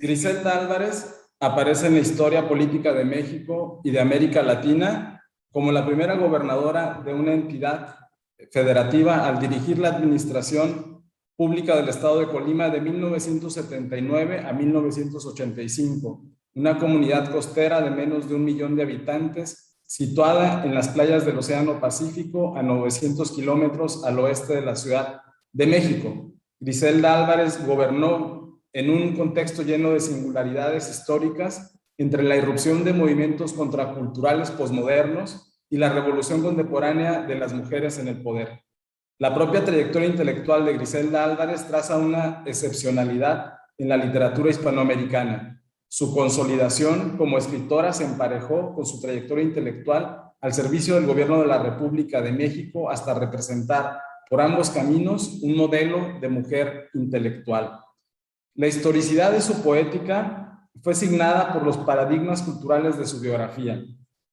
Griselda Álvarez aparece en la historia política de México y de América Latina como la primera gobernadora de una entidad federativa al dirigir la administración pública del estado de Colima de 1979 a 1985, una comunidad costera de menos de 1 millón de habitantes, situada en las playas del Océano Pacífico a 900 kilómetros al oeste de la Ciudad de México. Griselda Álvarez gobernó en un contexto lleno de singularidades históricas entre la irrupción de movimientos contraculturales posmodernos y la revolución contemporánea de las mujeres en el poder. La propia trayectoria intelectual de Griselda Álvarez traza una excepcionalidad en la literatura hispanoamericana. Su consolidación como escritora se emparejó con su trayectoria intelectual al servicio del gobierno de la República de México hasta representar por ambos caminos un modelo de mujer intelectual. La historicidad de su poética fue signada por los paradigmas culturales de su biografía.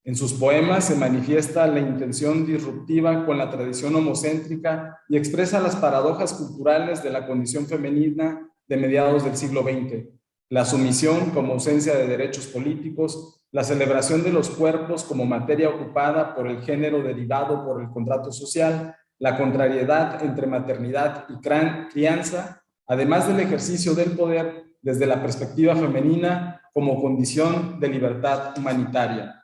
En sus poemas se manifiesta la intención disruptiva con la tradición homocéntrica y expresa las paradojas culturales de la condición femenina de mediados del siglo XX. La sumisión como ausencia de derechos políticos, la celebración de los cuerpos como materia ocupada por el género derivado por el contrato social, la contrariedad entre maternidad y crianza, además del ejercicio del poder desde la perspectiva femenina como condición de libertad humanitaria.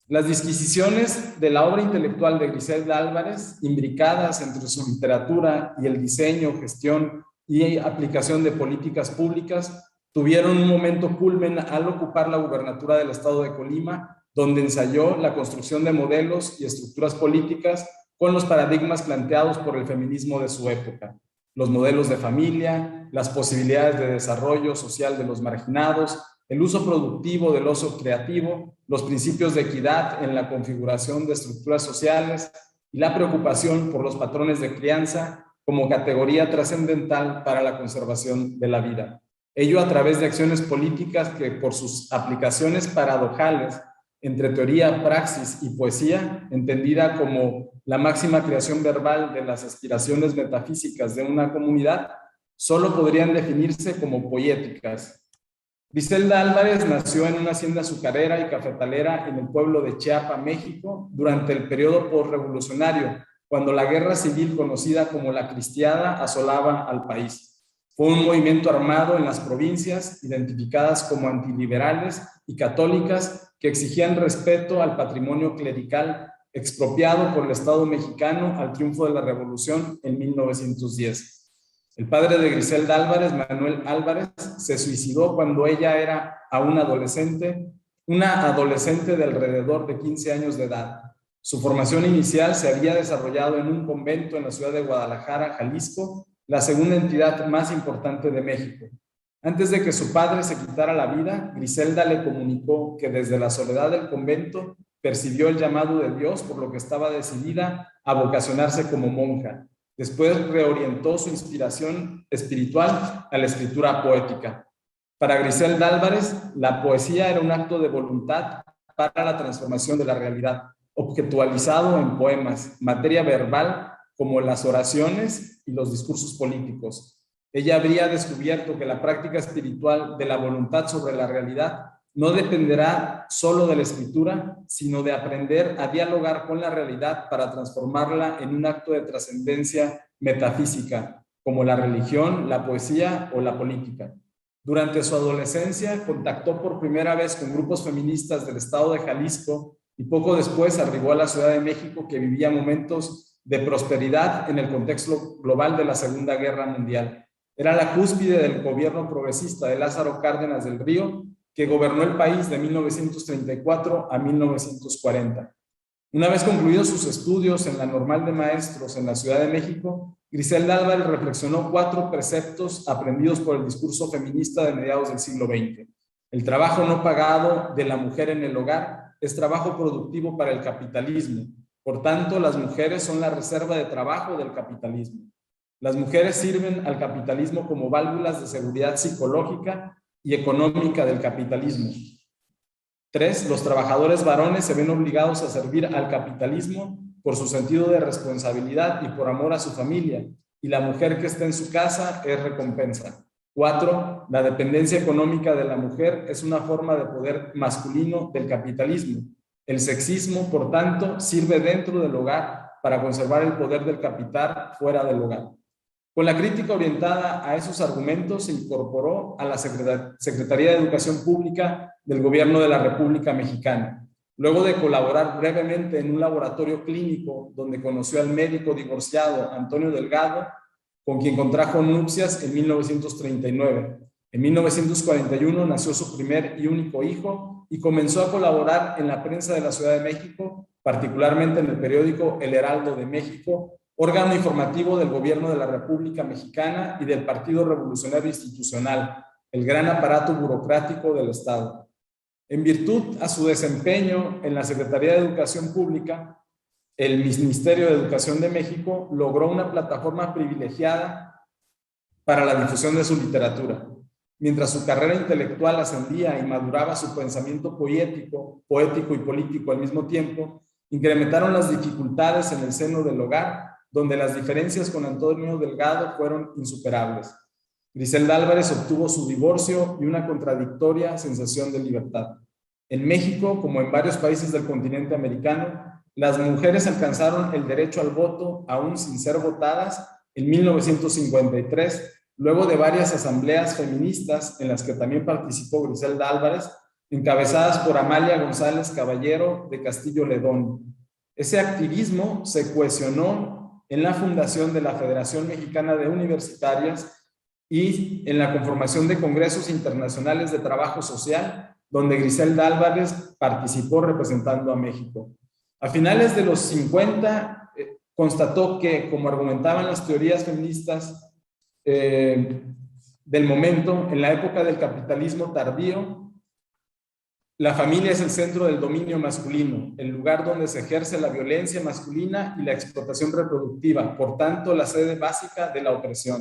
Las disquisiciones de la obra intelectual de Griselda Álvarez, imbricadas entre su literatura y el diseño, gestión y aplicación de políticas públicas, tuvieron un momento culmen al ocupar la gubernatura del estado de Colima, donde ensayó la construcción de modelos y estructuras políticas con los paradigmas planteados por el feminismo de su época. Los modelos de familia, las posibilidades de desarrollo social de los marginados, el uso productivo del ocio creativo, los principios de equidad en la configuración de estructuras sociales y la preocupación por los patrones de crianza como categoría trascendental para la conservación de la vida. Ello a través de acciones políticas que, por sus aplicaciones paradojales entre teoría, praxis y poesía, entendida como la máxima creación verbal de las aspiraciones metafísicas de una comunidad, solo podrían definirse como poéticas. Griselda Álvarez nació en una hacienda azucarera y cafetalera en el pueblo de Chiapa, México, durante el periodo postrevolucionario, cuando la guerra civil conocida como la Cristiada asolaba al país. Fue un movimiento armado en las provincias, identificadas como antiliberales y católicas, que exigían respeto al patrimonio clerical expropiado por el Estado mexicano al triunfo de la Revolución en 1910. El padre de Griselda Álvarez, Manuel Álvarez, se suicidó cuando ella era aún adolescente, una adolescente de alrededor de 15 años de edad. Su formación inicial se había desarrollado en un convento en la ciudad de Guadalajara, Jalisco, la segunda entidad más importante de México. Antes de que su padre se quitara la vida, Griselda le comunicó que desde la soledad del convento percibió el llamado de Dios, por lo que estaba decidida a vocacionarse como monja. Después reorientó su inspiración espiritual a la escritura poética. Para Griselda Álvarez, la poesía era un acto de voluntad para la transformación de la realidad, objetualizado en poemas, materia verbal como las oraciones y los discursos políticos. Ella habría descubierto que la práctica espiritual de la voluntad sobre la realidad no dependerá solo de la escritura, sino de aprender a dialogar con la realidad para transformarla en un acto de trascendencia metafísica, como la religión, la poesía o la política. Durante su adolescencia, contactó por primera vez con grupos feministas del estado de Jalisco y poco después arribó a la Ciudad de México, que vivía momentos de prosperidad en el contexto global de la Segunda Guerra Mundial. Era la cúspide del gobierno progresista de Lázaro Cárdenas del Río, que gobernó el país de 1934 a 1940. Una vez concluidos sus estudios en la Normal de Maestros en la Ciudad de México, Griselda Álvarez reflexionó 4 preceptos aprendidos por el discurso feminista de mediados del siglo XX. El trabajo no pagado de la mujer en el hogar es trabajo productivo para el capitalismo. Por tanto, las mujeres son la reserva de trabajo del capitalismo. Las mujeres sirven al capitalismo como válvulas de seguridad psicológica y económica del capitalismo. 3. Los trabajadores varones se ven obligados a servir al capitalismo por su sentido de responsabilidad y por amor a su familia, y la mujer que está en su casa es recompensa. 4. La dependencia económica de la mujer es una forma de poder masculino del capitalismo. El sexismo, por tanto, sirve dentro del hogar para conservar el poder del capital fuera del hogar. Con la crítica orientada a esos argumentos se incorporó a la Secretaría de Educación Pública del Gobierno de la República Mexicana. Luego de colaborar brevemente en un laboratorio clínico donde conoció al médico divorciado Antonio Delgado, con quien contrajo nupcias en 1939. En 1941 nació su primer y único hijo y comenzó a colaborar en la prensa de la Ciudad de México, particularmente en el periódico El Heraldo de México, órgano informativo del Gobierno de la República Mexicana y del Partido Revolucionario Institucional, el gran aparato burocrático del Estado. En virtud a su desempeño en la Secretaría de Educación Pública, el Ministerio de Educación de México logró una plataforma privilegiada para la difusión de su literatura. Mientras su carrera intelectual ascendía y maduraba su pensamiento poético y político al mismo tiempo, incrementaron las dificultades en el seno del hogar, donde las diferencias con Antonio Delgado fueron insuperables. Griselda Álvarez obtuvo su divorcio y una contradictoria sensación de libertad. En México, como en varios países del continente americano, las mujeres alcanzaron el derecho al voto aún sin ser votadas en 1953, luego de varias asambleas feministas en las que también participó Griselda Álvarez, encabezadas por Amalia González Caballero de Castillo Ledón. Ese activismo se cohesionó en la fundación de la Federación Mexicana de Universitarias y en la conformación de congresos internacionales de trabajo social, donde Griselda Álvarez participó representando a México. A finales de los 50, constató que, como argumentaban las teorías feministas del momento, en la época del capitalismo tardío, la familia es el centro del dominio masculino, el lugar donde se ejerce la violencia masculina y la explotación reproductiva, por tanto, la sede básica de la opresión.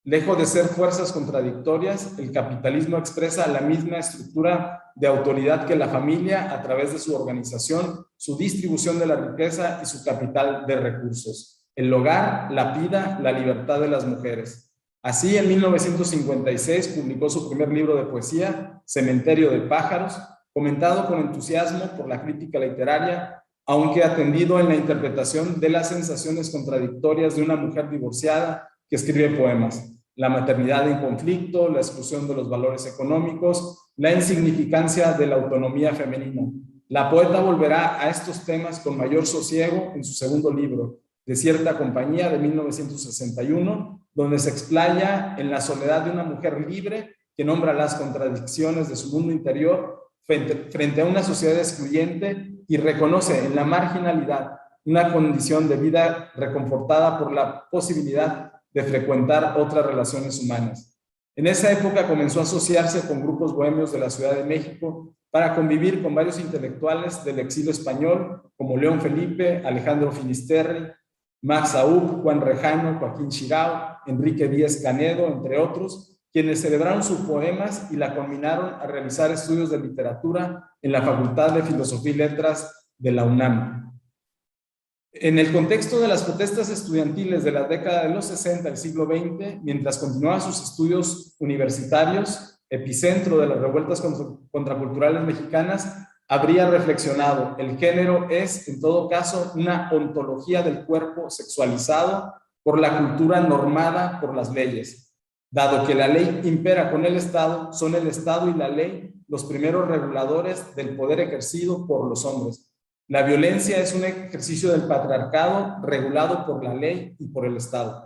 Lejos de ser fuerzas contradictorias, el capitalismo expresa la misma estructura de autoridad que la familia a través de su organización, su distribución de la riqueza y su capital de recursos. El hogar, la vida, la libertad de las mujeres. Así, en 1956 publicó su primer libro de poesía, Cementerio de pájaros, comentado con entusiasmo por la crítica literaria, aunque atendido en la interpretación de las sensaciones contradictorias de una mujer divorciada que escribe poemas: la maternidad en conflicto, la exclusión de los valores económicos, la insignificancia de la autonomía femenina. La poeta volverá a estos temas con mayor sosiego en su segundo libro, De cierta compañía, de 1961, donde se explaya en la soledad de una mujer libre que nombra las contradicciones de su mundo interior frente a una sociedad excluyente y reconoce en la marginalidad una condición de vida reconfortada por la posibilidad de frecuentar otras relaciones humanas. En esa época comenzó a asociarse con grupos bohemios de la Ciudad de México para convivir con varios intelectuales del exilio español, como León Felipe, Alejandro Finisterri, Max Aub, Juan Rejano, Joaquín Chirao, Enrique Díez Canedo, entre otros, quienes celebraron sus poemas y la culminaron a realizar estudios de literatura en la Facultad de Filosofía y Letras de la UNAM. En el contexto de las protestas estudiantiles de la década de los 60 del siglo XX, mientras continuaba sus estudios universitarios, epicentro de las revueltas contraculturales mexicanas, habría reflexionado: el género es, en todo caso, una ontología del cuerpo sexualizado por la cultura normada por las leyes. Dado que la ley impera con el Estado, son el Estado y la ley los primeros reguladores del poder ejercido por los hombres. La violencia es un ejercicio del patriarcado regulado por la ley y por el Estado.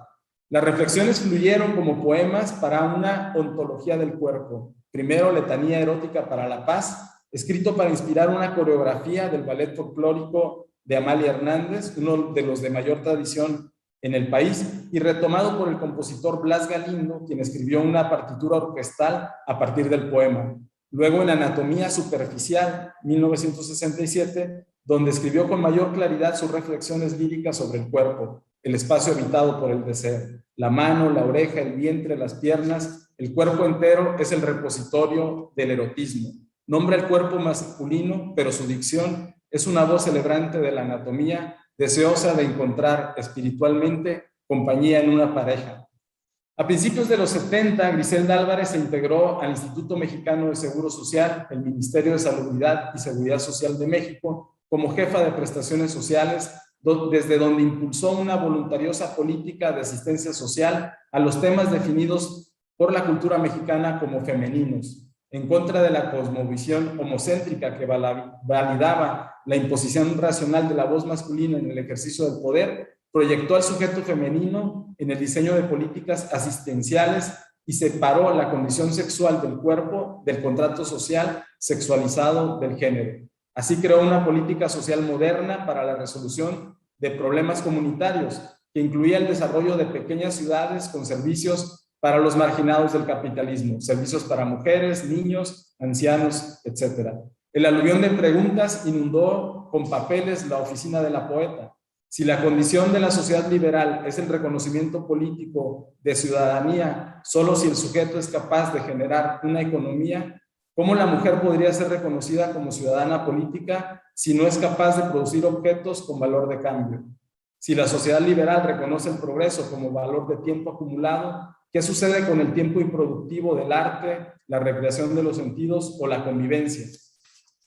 Las reflexiones fluyeron como poemas para una ontología del cuerpo. Primero, Letanía erótica para la paz, escrito para inspirar una coreografía del ballet folclórico de Amalia Hernández, uno de los de mayor tradición en el país, y retomado por el compositor Blas Galindo, quien escribió una partitura orquestal a partir del poema. Luego, en Anatomía superficial, 1967, donde escribió con mayor claridad sus reflexiones líricas sobre el cuerpo, el espacio habitado por el deseo. La mano, la oreja, el vientre, las piernas, el cuerpo entero es el repositorio del erotismo. Nombra el cuerpo masculino, pero su dicción es una voz celebrante de la anatomía, deseosa de encontrar espiritualmente compañía en una pareja. A principios de los 70, Griselda Álvarez se integró al Instituto Mexicano de Seguro Social, el Ministerio de Salubridad y Seguridad Social de México, como jefa de prestaciones sociales, desde donde impulsó una voluntariosa política de asistencia social a los temas definidos por la cultura mexicana como femeninos, en contra de la cosmovisión homocéntrica que validaba la imposición racional de la voz masculina en el ejercicio del poder. Proyectó al sujeto femenino en el diseño de políticas asistenciales y separó la condición sexual del cuerpo del contrato social sexualizado del género. Así creó una política social moderna para la resolución de problemas comunitarios, que incluía el desarrollo de pequeñas ciudades con servicios para los marginados del capitalismo, servicios para mujeres, niños, ancianos, etc. El aluvión de preguntas inundó con papeles la oficina de la poeta. Si la condición de la sociedad liberal es el reconocimiento político de ciudadanía, solo si el sujeto es capaz de generar una economía, ¿cómo la mujer podría ser reconocida como ciudadana política si no es capaz de producir objetos con valor de cambio? Si la sociedad liberal reconoce el progreso como valor de tiempo acumulado, ¿qué sucede con el tiempo improductivo del arte, la recreación de los sentidos o la convivencia?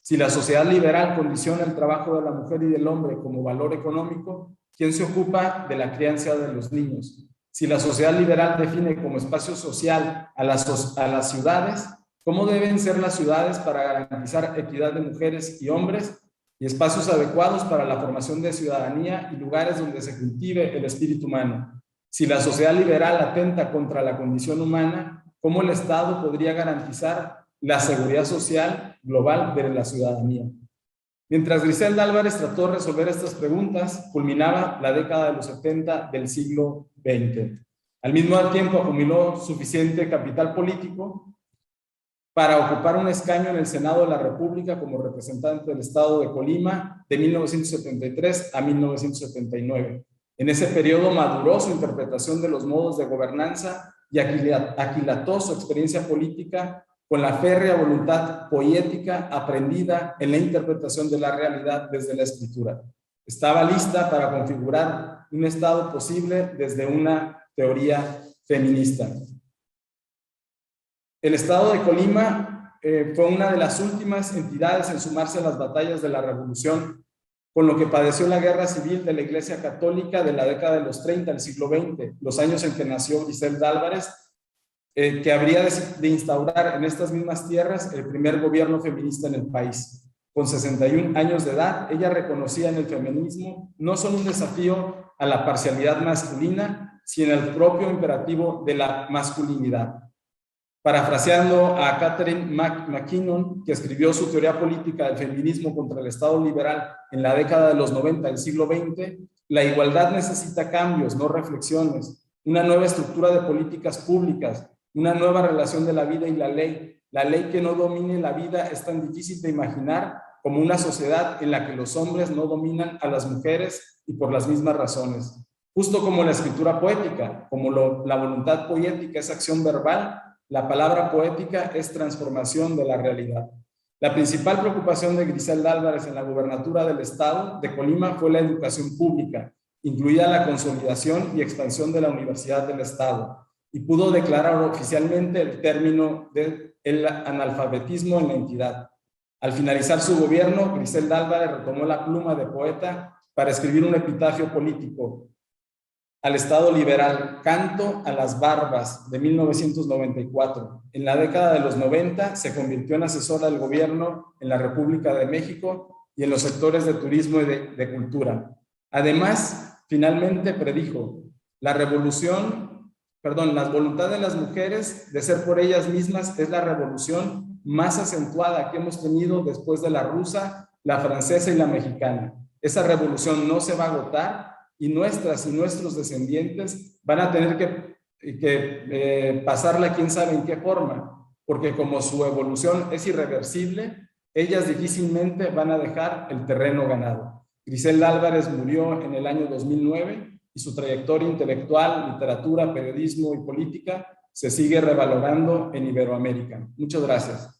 Si la sociedad liberal condiciona el trabajo de la mujer y del hombre como valor económico, ¿quién se ocupa de la crianza de los niños? Si la sociedad liberal define como espacio social a las ciudades, ¿cómo deben ser las ciudades para garantizar equidad de mujeres y hombres y espacios adecuados para la formación de ciudadanía y lugares donde se cultive el espíritu humano? Si la sociedad liberal atenta contra la condición humana, ¿cómo el Estado podría garantizar la seguridad social global de la ciudadanía? Mientras Griselda Álvarez trató de resolver estas preguntas, culminaba la década de los 70 del siglo XX. Al mismo tiempo acumuló suficiente capital político para ocupar un escaño en el Senado de la República como representante del Estado de Colima de 1973 a 1979. En ese periodo maduró su interpretación de los modos de gobernanza y aquilató su experiencia política con la férrea voluntad poética aprendida en la interpretación de la realidad desde la escritura. Estaba lista para configurar un Estado posible desde una teoría feminista. El Estado de Colima fue una de las últimas entidades en sumarse a las batallas de la Revolución, con lo que padeció la guerra civil de la Iglesia Católica de la década de los 30 del siglo XX, los años en que nació Griselda Álvarez, que habría de instaurar en estas mismas tierras el primer gobierno feminista en el país. Con 61 años de edad, ella reconocía en el feminismo no solo un desafío a la parcialidad masculina, sino el propio imperativo de la masculinidad. Parafraseando a Catherine MacKinnon, que escribió su teoría política del feminismo contra el Estado liberal en la década de los 90 del siglo XX, la igualdad necesita cambios, no reflexiones, una nueva estructura de políticas públicas, una nueva relación de la vida y la ley. La ley que no domine la vida es tan difícil de imaginar como una sociedad en la que los hombres no dominan a las mujeres y por las mismas razones. Justo como la escritura poética, como la voluntad poética es acción verbal, la palabra poética es transformación de la realidad. La principal preocupación de Griselda Álvarez en la gubernatura del Estado de Colima fue la educación pública, incluida la consolidación y expansión de la Universidad del Estado, y pudo declarar oficialmente el término del analfabetismo en la entidad. Al finalizar su gobierno, Griselda Álvarez retomó la pluma de poeta para escribir un epitafio político al Estado liberal, Canto a las Barbas, de 1994. En la década de los 90 se convirtió en asesora del gobierno en la República de México y en los sectores de turismo y de cultura. Además, finalmente predijo las voluntades de las mujeres de ser por ellas mismas es la revolución más acentuada que hemos tenido después de la rusa, la francesa y la mexicana. Esa revolución no se va a agotar y nuestras y nuestros descendientes van a tener que pasarla quién sabe en qué forma, porque como su evolución es irreversible, ellas difícilmente van a dejar el terreno ganado. Griselda Álvarez murió en el año 2009 y su trayectoria intelectual, literatura, periodismo y política se sigue revalorando en Iberoamérica. Muchas gracias.